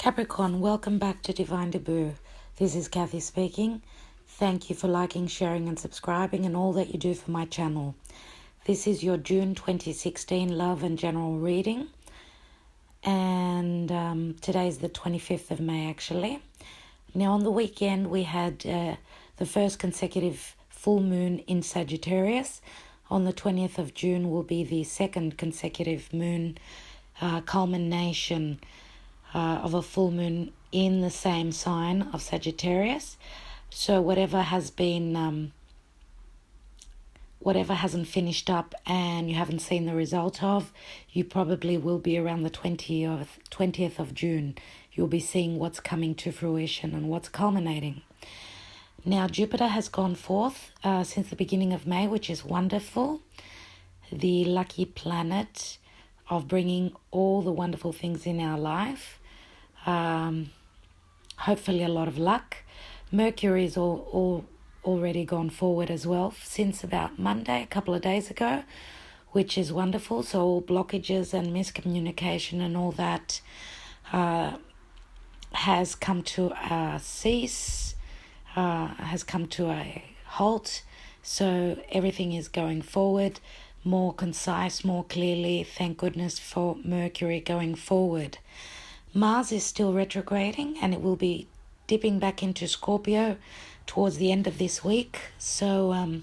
Capricorn, welcome back to Divine Debut. This is Kathy speaking. Thank you for liking, sharing and subscribing and all that you do for my channel. This is your June 2016 love and general reading. And today is the 25th of May actually. Now on the weekend we had the first consecutive full moon in Sagittarius. On the 20th of June will be the second consecutive moon culmination of a full moon in the same sign of Sagittarius. So whatever hasn't finished up and you haven't seen the result of, you probably will be around the 20th of June. You'll be seeing what's coming to fruition and what's culminating. Now Jupiter has gone forth since the beginning of May, which is wonderful. The lucky planet of bringing all the wonderful things in our life. Hopefully a lot of luck. Mercury is already gone forward as well since about Monday, a couple of days ago, which is wonderful. So all blockages and miscommunication and all that has come to a cease, has come to a halt. So everything is going forward, more concise, more clearly. Thank goodness for Mercury going forward. Mars is still retrograding and it will be dipping back into Scorpio towards the end of this week. So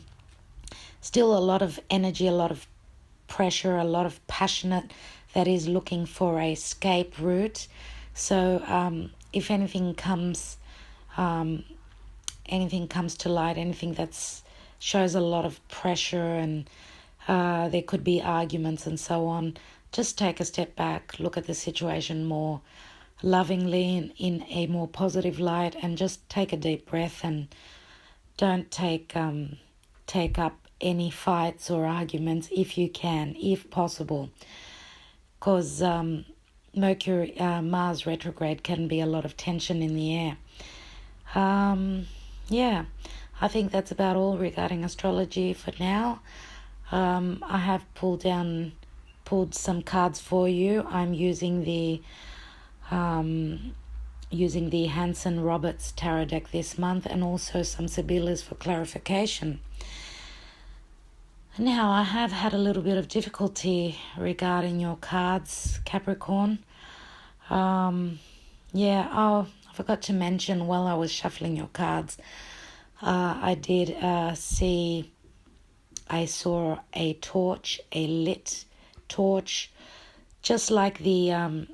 still a lot of energy, a lot of pressure, a lot of passionate that is looking for a escape route. So if anything comes to light, anything that shows a lot of pressure and there could be arguments and so on, just take a step back, look at the situation more lovingly and in a more positive light, and just take a deep breath and don't take up any fights or arguments if you can, if possible, because Mars retrograde can be a lot of tension in the air. Yeah, I think that's about all regarding astrology for now. I have pulled some cards for you. I'm using the Hanson Roberts tarot deck this month, and also some Sibylla's for clarification. Now I have had a little bit of difficulty regarding your cards, Capricorn. I forgot to mention while I was shuffling your cards, I saw a torch, a lit torch, just like the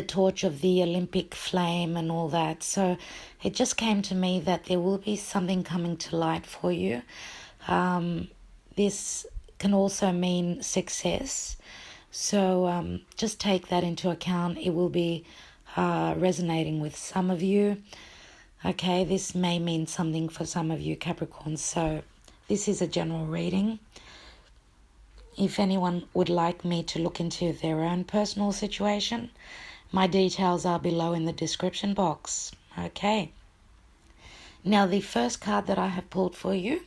torch of the Olympic flame and all that. So it just came to me that there will be something coming to light for you. This can also mean success. So just take that into account. It will be resonating with some of you. Okay, this may mean something for some of you Capricorns. So this is a general reading. If anyone would like me to look into their own personal situation, my details are below in the description box. Okay. Now the first card that I have pulled for you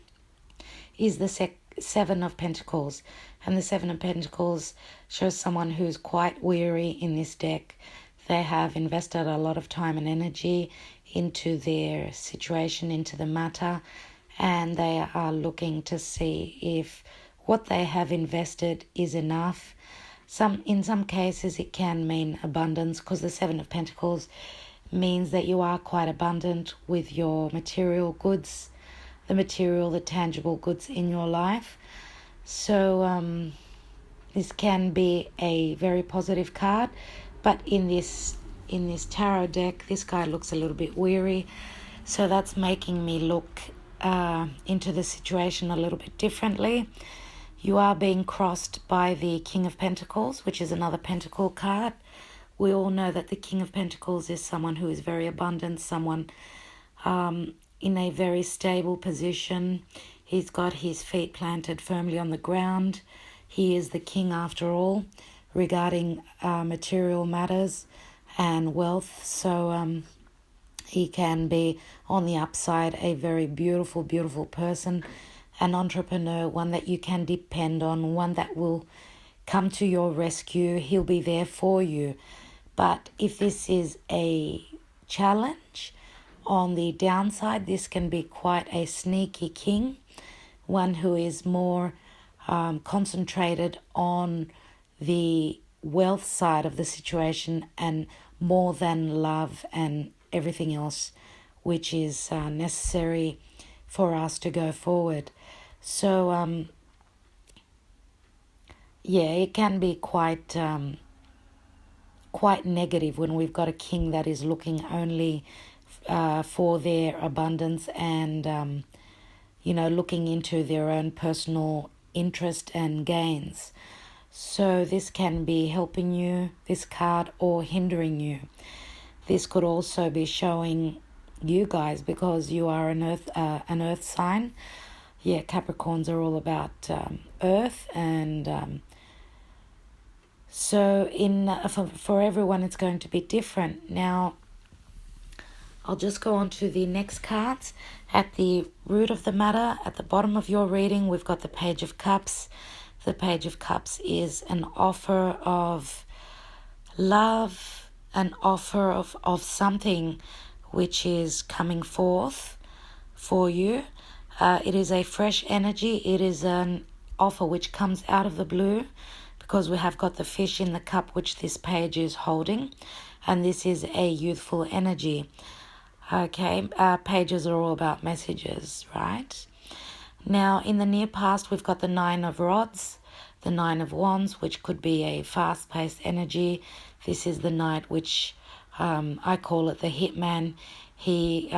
is the Seven of Pentacles. And the Seven of Pentacles shows someone who's quite weary in this deck. They have invested a lot of time and energy into their situation, into the matter, and they are looking to see if what they have invested is enough. In some cases it can mean abundance, because the Seven of Pentacles means that you are quite abundant with your material goods, the tangible goods in your life. So this can be a very positive card, but in this tarot deck, this guy looks a little bit weary. So that's making me look into the situation a little bit differently. You are being crossed by the King of Pentacles, which is another Pentacle card. We all know that the King of Pentacles is someone who is very abundant, someone in a very stable position. He's got his feet planted firmly on the ground. He is the king after all regarding material matters and wealth. So he can be on the upside a very beautiful, beautiful person, an entrepreneur, one that you can depend on, one that will come to your rescue. He'll be there for you. But if this is a challenge, on the downside, this can be quite a sneaky king, one who is more concentrated on the wealth side of the situation and more than love and everything else which is necessary for us to go forward. So it can be quite negative when we've got a king that is looking only for their abundance and looking into their own personal interest and gains. So this can be helping you, this card, or hindering you. This could also be showing you guys, because you are an earth sign. Capricorns are all about earth, and so for everyone it's going to be different. Now I'll just go on to the next cards. At the root of the matter, at the bottom of your reading, we've got the Page of Cups. The Page of Cups is an offer of love, an offer of something which is coming forth for you. It is a fresh energy. It is an offer which comes out of the blue, because we have got the fish in the cup which this page is holding, and this is a youthful energy. Okay, pages are all about messages, right? Now, in the near past, we've got the Nine of Rods, the Nine of Wands, which could be a fast-paced energy. This is the Knight, which I call it the hitman. He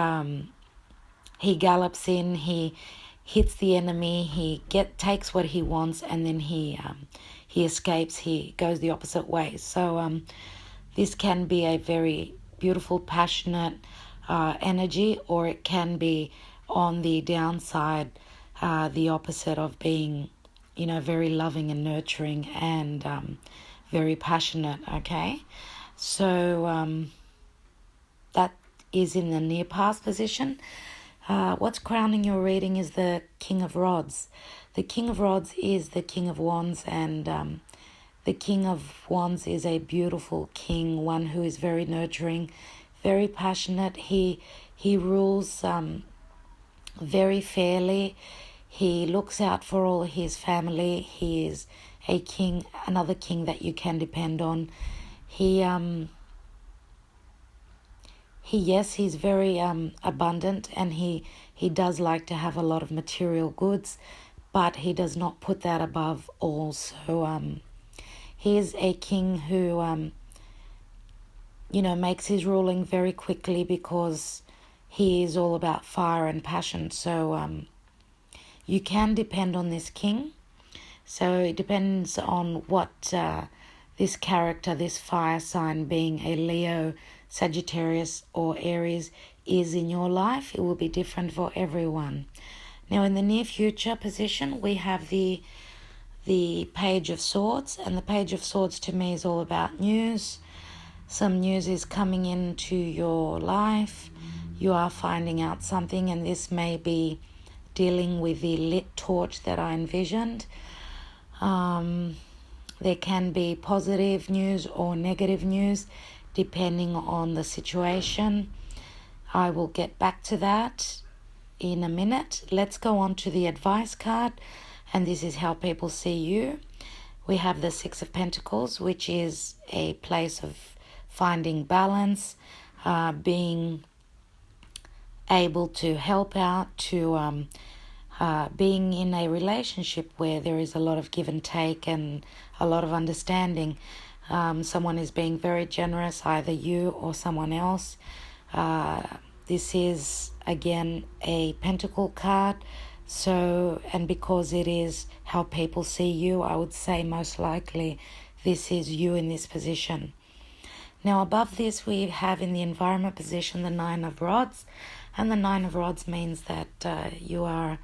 gallops in, he hits the enemy, he takes what he wants, and then he escapes. He goes the opposite way. So this can be a very beautiful, passionate energy, or it can be on the downside, the opposite of being, very loving and nurturing and very passionate. Okay, so that is in the near past position. What's crowning your reading is the King of Rods. The King of Rods is the King of Wands, and the King of Wands is a beautiful king, one who is very nurturing, very passionate. He rules very fairly. He looks out for all his family. He is a king, another king that you can depend on. He's very abundant, and he does like to have a lot of material goods, but he does not put that above all. So he is a king who makes his ruling very quickly, because he is all about fire and passion. So you can depend on this king. So it depends on what this character, this fire sign, being a Leo, Sagittarius, or Aries, is in your life. It will be different for everyone. Now, in the near future position, we have the Page of Swords, and the Page of Swords to me is all about news. Some news is coming into your life. You are finding out something, and this may be dealing with the lit torch that I envisioned. There can be positive news or negative news depending on the situation. I will get back to that in a minute. Let's go on to the advice card, and this is how people see you. We have the Six of Pentacles, which is a place of finding balance, being able to help out, to being in a relationship where there is a lot of give and take and a lot of understanding. Someone is being very generous, either you or someone else. This is, again, a pentacle card. So, and because it is how people see you, I would say most likely this is you in this position. Now, above this, we have in the environment position the Nine of Rods. And the Nine of Rods means that you are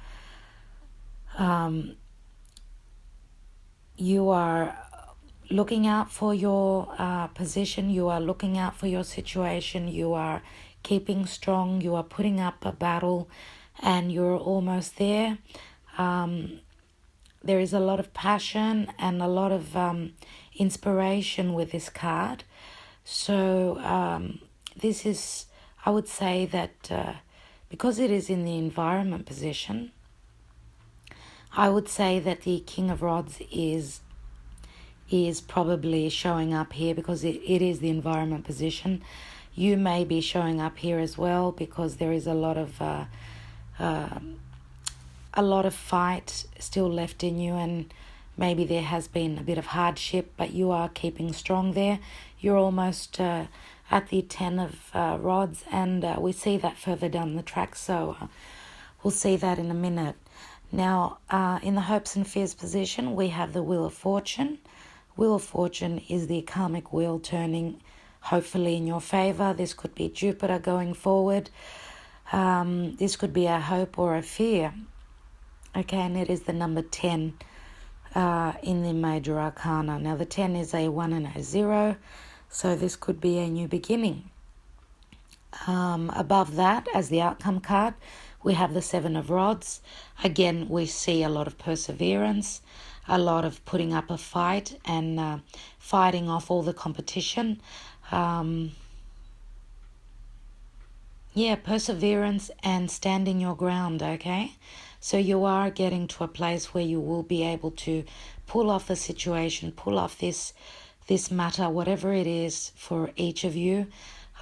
looking out for your position. You are looking out for your situation. You are keeping strong. You are putting up a battle, and you're almost there. There is a lot of passion and a lot of inspiration with this card. So this is, I would say that because it is in the environment position, I would say that the King of Rods is probably showing up here because it is the environment position. You may be showing up here as well because there is a lot of fight still left in you, and maybe there has been a bit of hardship, but you are keeping strong there. You're almost at the 10 of rods, and we see that further down the track, so we'll see that in a minute. Now, in the hopes and fears position, we have the Wheel of Fortune. Wheel of Fortune is the karmic wheel turning, hopefully in your favor. This could be Jupiter going forward. This could be a hope or a fear. Okay, and it is the number 10 in the major arcana. Now, the 10 is a 1 and a 0, so this could be a new beginning. Above that, as the outcome card, we have the 7 of rods. Again, we see a lot of perseverance, a lot of putting up a fight and fighting off all the competition. Perseverance and standing your ground, okay? So you are getting to a place where you will be able to pull off the situation, pull off this matter, whatever it is for each of you.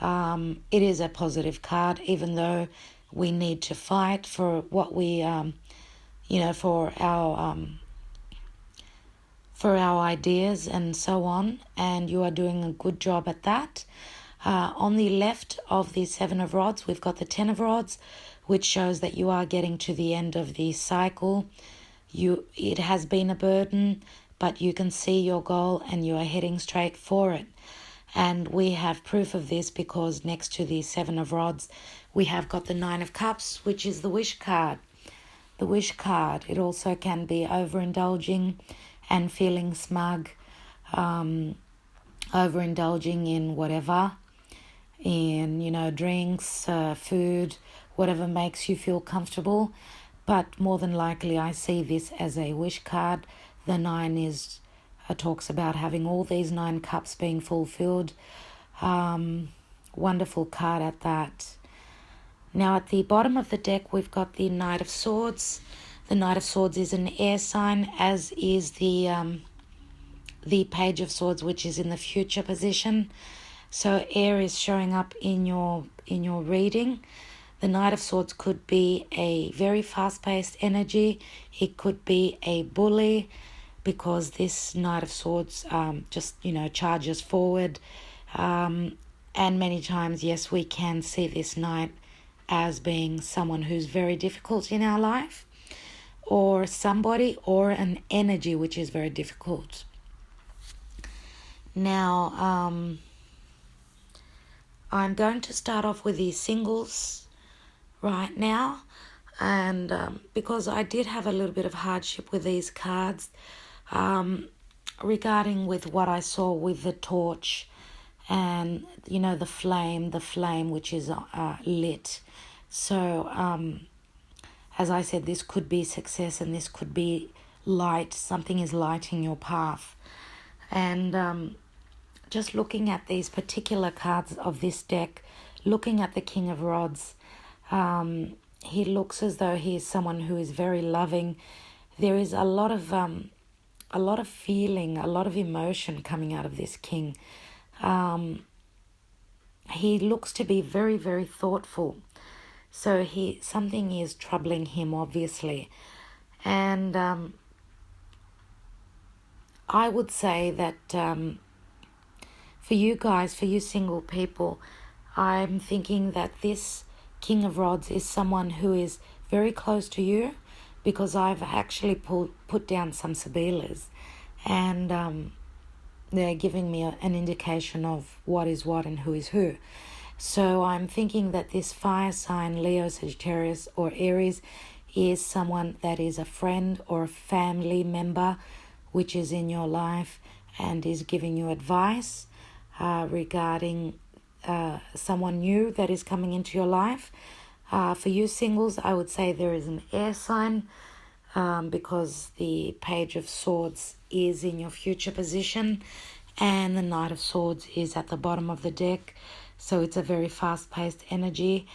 It is a positive card, even though we need to fight for what we, for our ideas and so on, and you are doing a good job at that. On the left of the 7 of rods, we've got the 10 of rods, which shows that you are getting to the end of the cycle. It has been a burden, but you can see your goal and you are heading straight for it. And we have proof of this because next to the 7 of rods, we have got the 9 of cups, which is the wish card. The wish card, it also can be overindulging and feeling smug, overindulging in whatever, in, drinks, food, whatever makes you feel comfortable. But more than likely, I see this as a wish card. The 9 talks about having all these 9 cups being fulfilled. Wonderful card at that. Now at the bottom of the deck, we've got the Knight of Swords. The Knight of Swords is an air sign, as is the Page of Swords, which is in the future position. So air is showing up in your reading. The Knight of Swords could be a very fast-paced energy. It could be a bully, because this Knight of Swords just charges forward. And many times, yes, we can see this Knight as being someone who's very difficult in our life, or somebody or an energy which is very difficult. Now, I'm going to start off with the singles right now, and because I did have a little bit of hardship with these cards regarding with what I saw with the torch and the flame which is lit. So as I said, this could be success and this could be light. Something is lighting your path. And just looking at these particular cards of this deck, looking at the King of Rods, he looks as though he is someone who is very loving. There is a lot of feeling, a lot of emotion coming out of this king. He looks to be very, very thoughtful. So something is troubling him, obviously. And I would say that for you guys, for you single people, I'm thinking that this King of Rods is someone who is very close to you, because I've actually put down some Sibilas, and they're giving me an indication of what is what and who is who. So I'm thinking that this fire sign, Leo, Sagittarius, or Aries, is someone that is a friend or a family member which is in your life and is giving you advice regarding someone new that is coming into your life. For you singles, I would say there is an air sign, because the Page of Swords is in your future position, and the Knight of Swords is at the bottom of the deck. So it's a very fast-paced energy.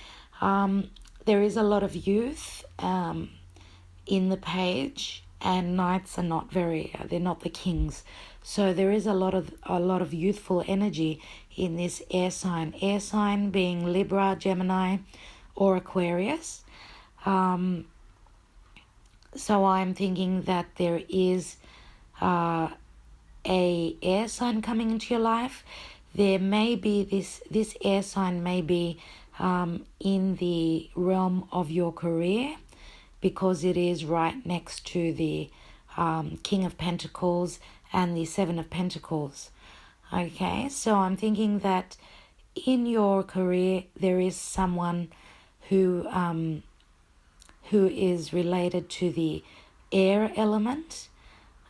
There is a lot of youth in the page, and knights are not they're not the kings. So there is a lot of youthful energy in this air sign. Air sign being Libra, Gemini, or Aquarius. So I'm thinking that there is a air sign coming into your life. There may be this air sign may be in the realm of your career, because it is right next to the King of Pentacles and the Seven of Pentacles. Okay, so I'm thinking that in your career there is someone who is related to the air element.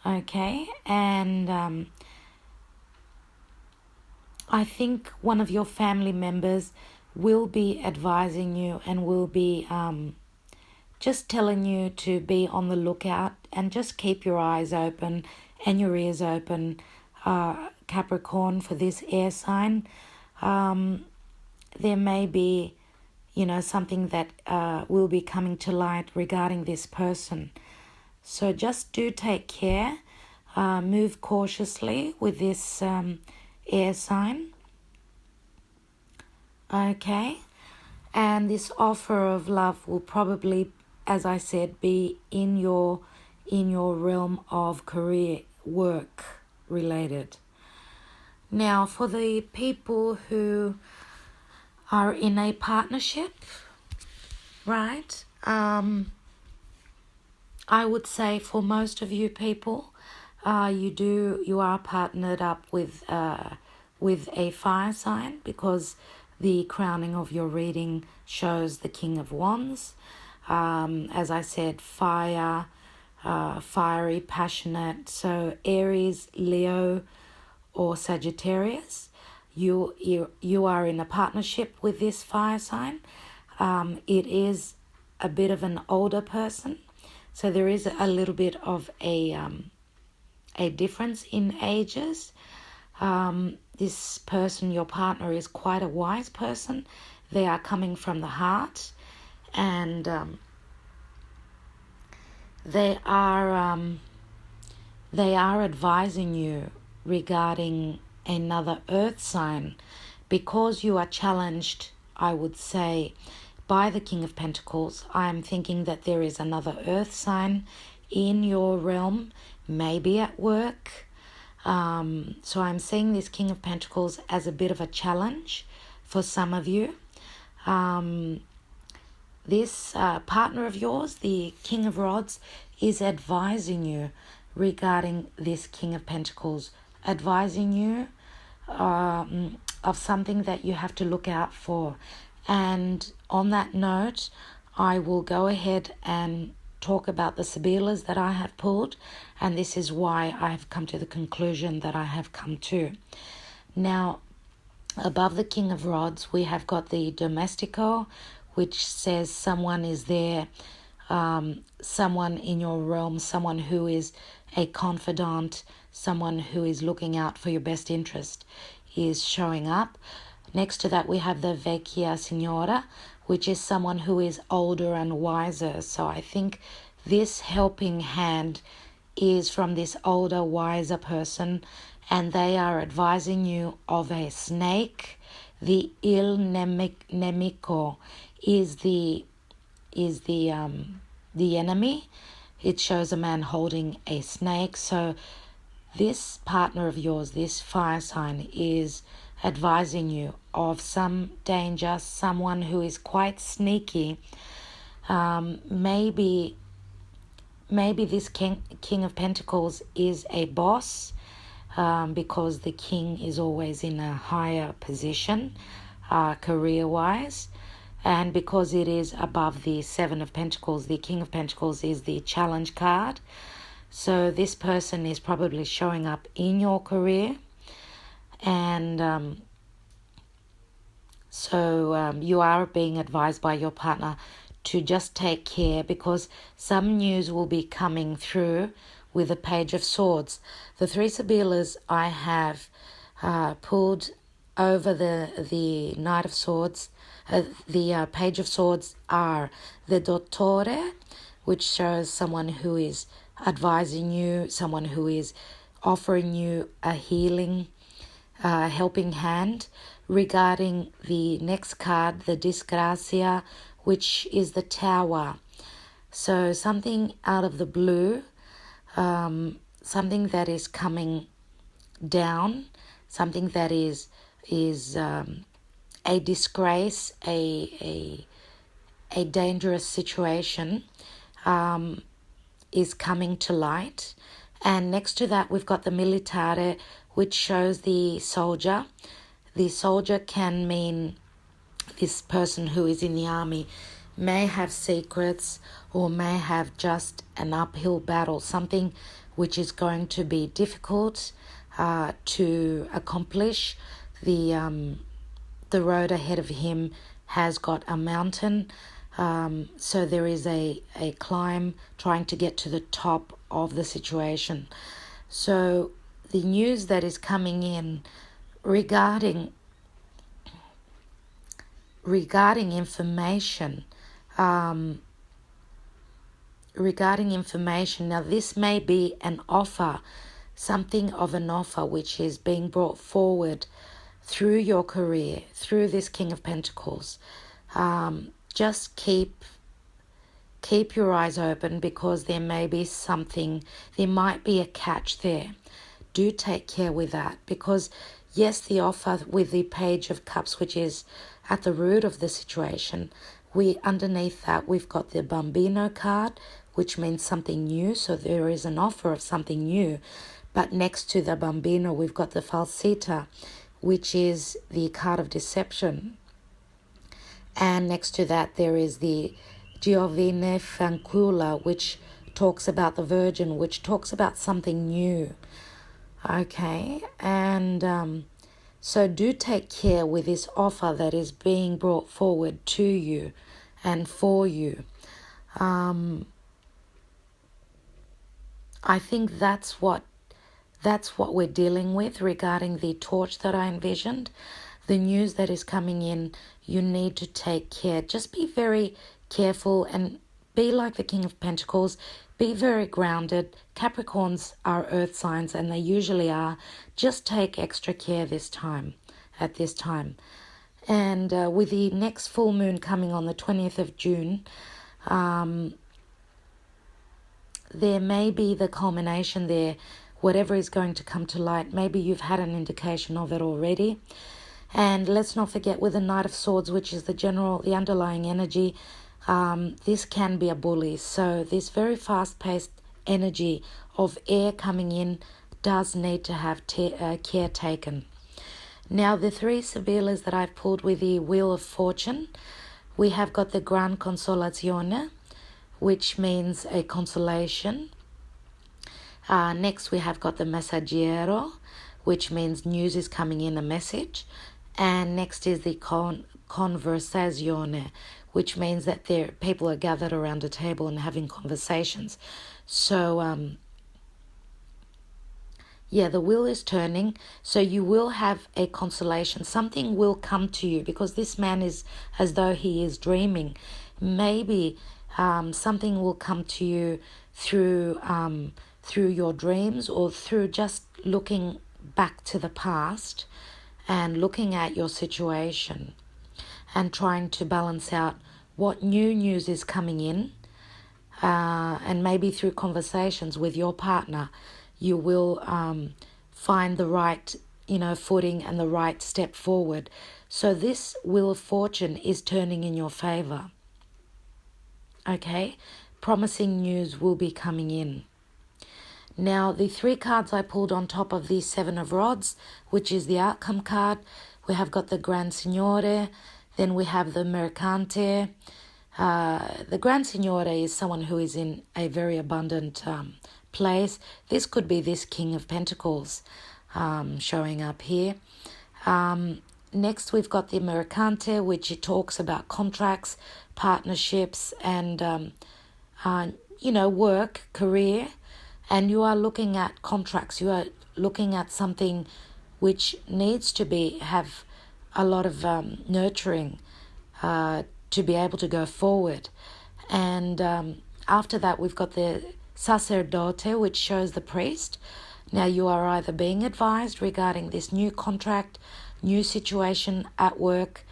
Okay, and I think one of your family members will be advising you and will be just telling you to be on the lookout and just keep your eyes open and your ears open, Capricorn, for this air sign. There may be, something that will be coming to light regarding this person. So just do take care. Move cautiously with this air sign. Okay. And this offer of love will probably, as I said, be in your realm of career, work related. Now, for the people who are in a partnership, right? I would say for most of you people, you are partnered up with a fire sign, because the crowning of your reading shows the King of Wands. As I said, fire, fiery, passionate. So Aries, Leo, or Sagittarius. You are in a partnership with this fire sign. It is a bit of an older person, so there is a little bit of a difference in ages. This person, your partner, is quite a wise person. They are coming from the heart, and they are advising you regarding another earth sign, because you are challenged, I would say, by the King of Pentacles. I'm thinking that there is another earth sign in your realm, maybe at work. So I'm seeing this King of Pentacles as a bit of a challenge for some of you. This partner of yours, the King of Rods, is advising you regarding this King of Pentacles, advising you of something that you have to look out for. And on that note, I will go ahead and talk about the Sibilas that I have pulled, and this is why I have come to the conclusion that I have come to. Now, above the King of Rods, we have got the Domestico, which says someone is there, someone in your realm, someone who is a confidant, someone who is looking out for your best interest is showing up. Next to that, we have the Vecchia Signora, which is someone who is older and wiser. So I think this helping hand is from this older, wiser person, and they are advising you of a snake. The Il Nemico is the enemy. It shows a man holding a snake. So this partner of yours, this fire sign, is advising you of some danger, someone who is quite sneaky. Maybe this King of Pentacles is a boss, because the king is always in a higher position career-wise, and because it is above the Seven of Pentacles, the King of Pentacles is the challenge card. So this person is probably showing up in your career, and so you are being advised by your partner to just take care, because some news will be coming through with the Page of Swords. The three Sibyllars I have pulled over the Knight of Swords, the Page of Swords are the Dottore, which shows someone who is advising you, someone who is offering you a healing, helping hand. Regarding the next card, the Disgrazia, which is the Tower. So something out of the blue, something that is coming down, something that is a disgrace, a dangerous situation, is coming to light. And next to that, we've got the Militare, which shows the soldier. The soldier can mean this person who is in the army may have secrets or may have just an uphill battle, something which is going to be difficult to accomplish. The road ahead of him has got a mountain, so there is a climb trying to get to the top of the situation. So the news that is coming in regarding information, now this may be an offer, something of an offer which is being brought forward through your career, through this King of Pentacles. Just keep your eyes open, because there may be something, there might be a catch there. Do take care with that, because yes, the offer with the Page of Cups, which is at the root of the situation, underneath that we've got the Bambino card, which means something new. So there is an offer of something new. But next to the Bambino, we've got the Falsità, which is the card of deception. And next to that, there is the Giovine Fancula, which talks about the Virgin, which talks about something new. Okay, and so do take care with this offer that is being brought forward to you and for you. I think that's what we're dealing with regarding the torch that I envisioned. The news that is coming in, you need to take care. Just be very careful and be like the King of Pentacles. Be very grounded. Capricorns are earth signs, and they usually are. Just take extra care at this time. And with the next full moon coming on the 20th of June, there may be the culmination there. Whatever is going to come to light, maybe you've had an indication of it already. And let's not forget, with the Knight of Swords, which is the underlying energy, this can be a bully. So this very fast-paced energy of air coming in does need to have care taken. Now, the three Sibyllars that I've pulled with the Wheel of Fortune, we have got the Gran Consolazione, which means a consolation. Next, we have got the Messaggero, which means news is coming in, a message. And next is the Conversazione, which means that people are gathered around a table and having conversations. So, the wheel is turning. So you will have a consolation. Something will come to you, because this man is as though he is dreaming. Maybe something will come to you through your dreams, or through just looking back to the past and looking at your situation and trying to balance out what new news is coming in. And maybe through conversations with your partner, you will find the right, footing and the right step forward. So this Wheel of Fortune is turning in your favor. Okay? Promising news will be coming in. Now, the three cards I pulled on top of the Seven of Rods, which is the outcome card, we have got the Gran Signore, then we have the Mercante. The Gran Signore is someone who is in a very abundant place. This could be this King of Pentacles showing up here. Next, we've got the Mercante, which it talks about contracts, partnerships, and, work, career. And you are looking at contracts. You are looking at something which needs to have a lot of nurturing to be able to go forward. And after that, we've got the sacerdote, which shows the priest. Now, you are either being advised regarding this new contract, new situation at work,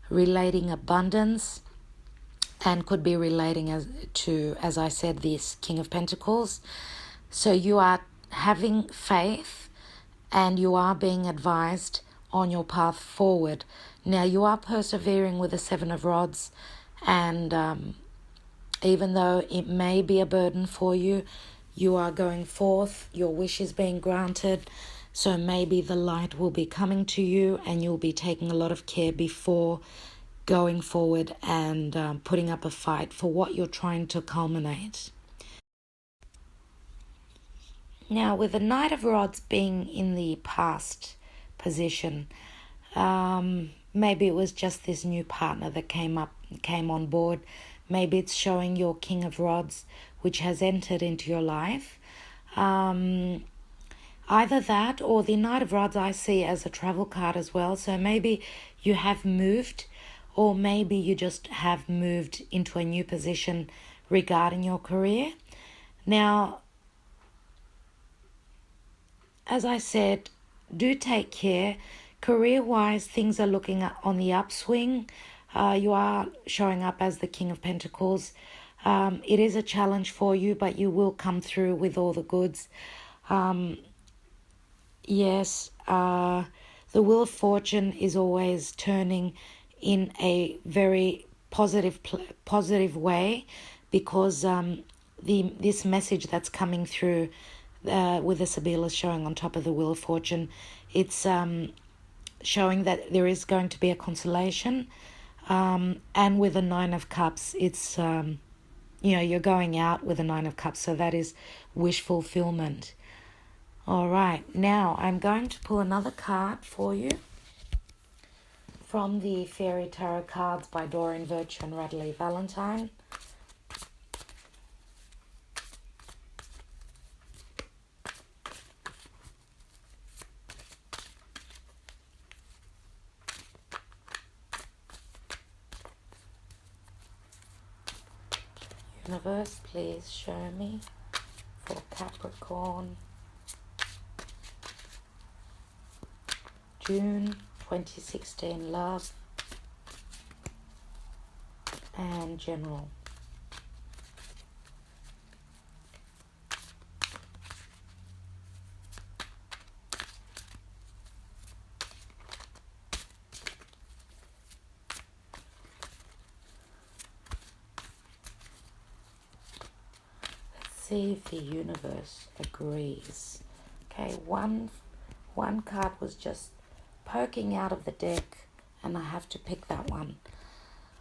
relating abundance, and could be relating as I said, this King of Pentacles. So you are having faith and you are being advised on your path forward. Now, you are persevering with the Seven of Rods, and even though it may be a burden for you, you are going forth, your wish is being granted. So maybe the light will be coming to you and you'll be taking a lot of care before going forward and putting up a fight for what you're trying to culminate. Now, with the Knight of Rods being in the past position, maybe it was just this new partner that came on board. Maybe it's showing your King of Rods, which has entered into your life. Either that or the Knight of Rods I see as a travel card as well. So maybe you have moved, or maybe you just have moved into a new position regarding your career. Now, as I said, do take care. Career-wise, things are looking on the upswing. You are showing up as the King of Pentacles. It is a challenge for you, but you will come through with all the goods. Yes, the Wheel of Fortune is always turning in a very positive way, because this message that's coming through with the Sibylla showing on top of the Wheel of Fortune, it's showing that there is going to be a consolation. And with the Nine of Cups, it's, you're going out with the Nine of Cups, so that is wish fulfillment. All right, now I'm going to pull another card for you from the Fairy Tarot cards by Doreen Virtue and Radley Valentine. Universe, please show me for Capricorn, June 2016, love and general. See if the universe agrees. Okay, one card was just poking out of the deck and I have to pick that one.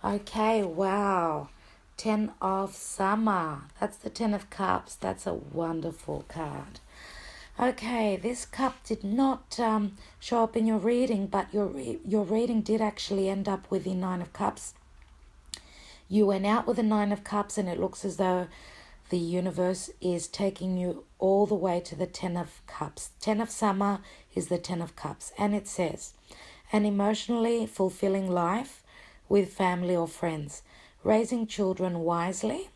Okay, wow. 10 of Summer. That's the 10 of Cups. That's a wonderful card. Okay, this cup did not show up in your reading, but your reading did actually end up with the 9 of Cups. You went out with the 9 of Cups and it looks as though the universe is taking you all the way to the 10 of Cups. 10 of Summer is the 10 of Cups. And it says, an emotionally fulfilling life with family or friends. Raising children wisely.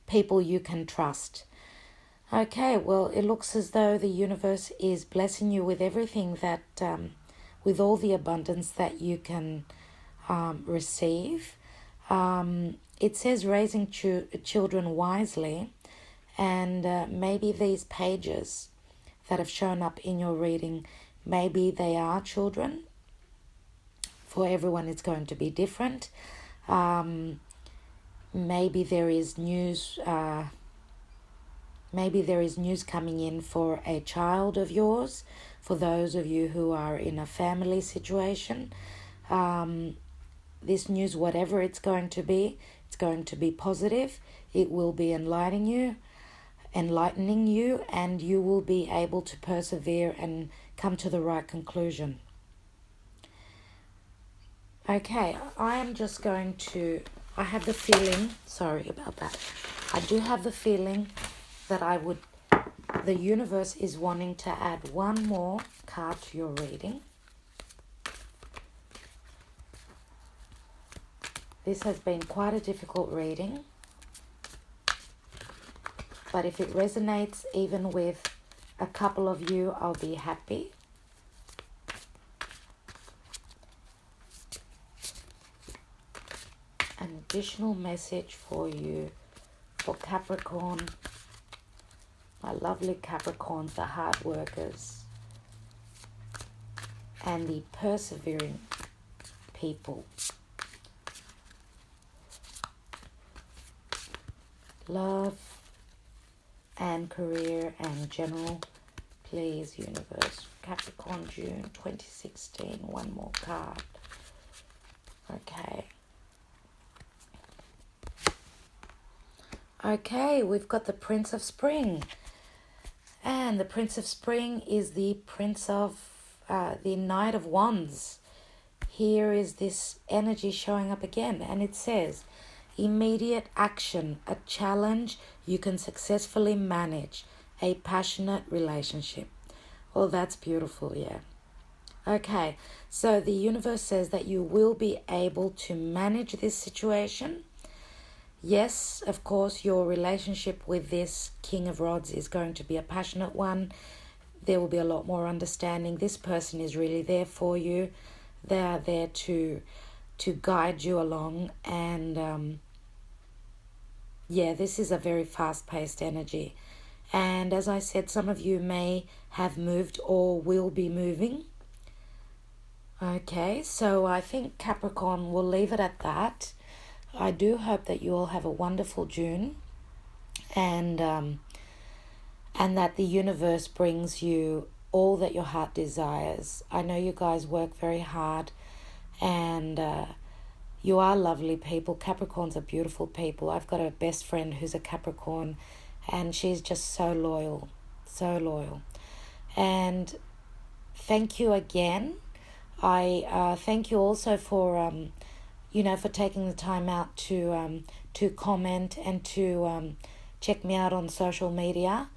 People you can trust. Okay, well, it looks as though the universe is blessing you with everything that, with all the abundance that you can receive. It says raising children wisely, and maybe these pages that have shown up in your reading, maybe they are children. For everyone, it's going to be different. Maybe there is news. Maybe there is news coming in for a child of yours. For those of you who are in a family situation, this news, whatever it's going to be positive. It will be enlightening you, and you will be able to persevere and come to the right conclusion. Okay, I am just going to, I have the feeling, sorry about that, I do have the feeling that I would the universe is wanting to add one more card to your reading. This has been quite a difficult reading, but if it resonates even with a couple of you, I'll be happy. An additional message for you, for Capricorn, my lovely Capricorns, the hard workers, and the persevering people. Love and career and general, please, universe. Capricorn, June 2016. One more card. Okay. Okay, we've got the Prince of Spring. And the Prince of Spring is the Prince of the Knight of Wands. Here is this energy showing up again, and it says, immediate action, a challenge you can successfully manage, a passionate relationship. Well, that's beautiful, yeah. Okay, so the universe says that you will be able to manage this situation. Yes, of course, your relationship with this King of Rods is going to be a passionate one. There will be a lot more understanding. This person is really there for you. They are there to guide you along, and yeah, this is a very fast-paced energy. And as I said, some of you may have moved or will be moving. Okay, so I think Capricorn, will leave it at that. I do hope that you all have a wonderful June, and that the universe brings you all that your heart desires. I know you guys work very hard, and you are lovely people. Capricorns are beautiful people. I've got a best friend who's a Capricorn, and she's just so loyal, so loyal. And thank you again. I thank you also for for taking the time out to comment and to check me out on social media.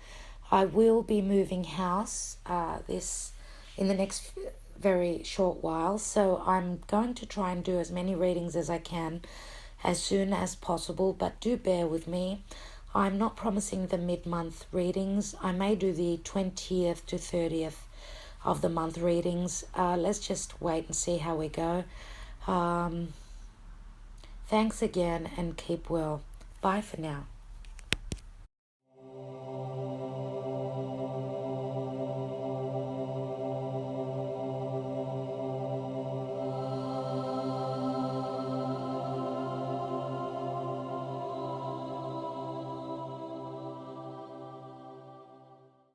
I will be moving house in the next very short while, so I'm going to try and do as many readings as I can as soon as possible, but do bear with me. I'm not promising the mid-month readings. I may do the 20th to 30th of the month readings. Let's just wait and see how we go. Thanks again, and keep well. Bye for now.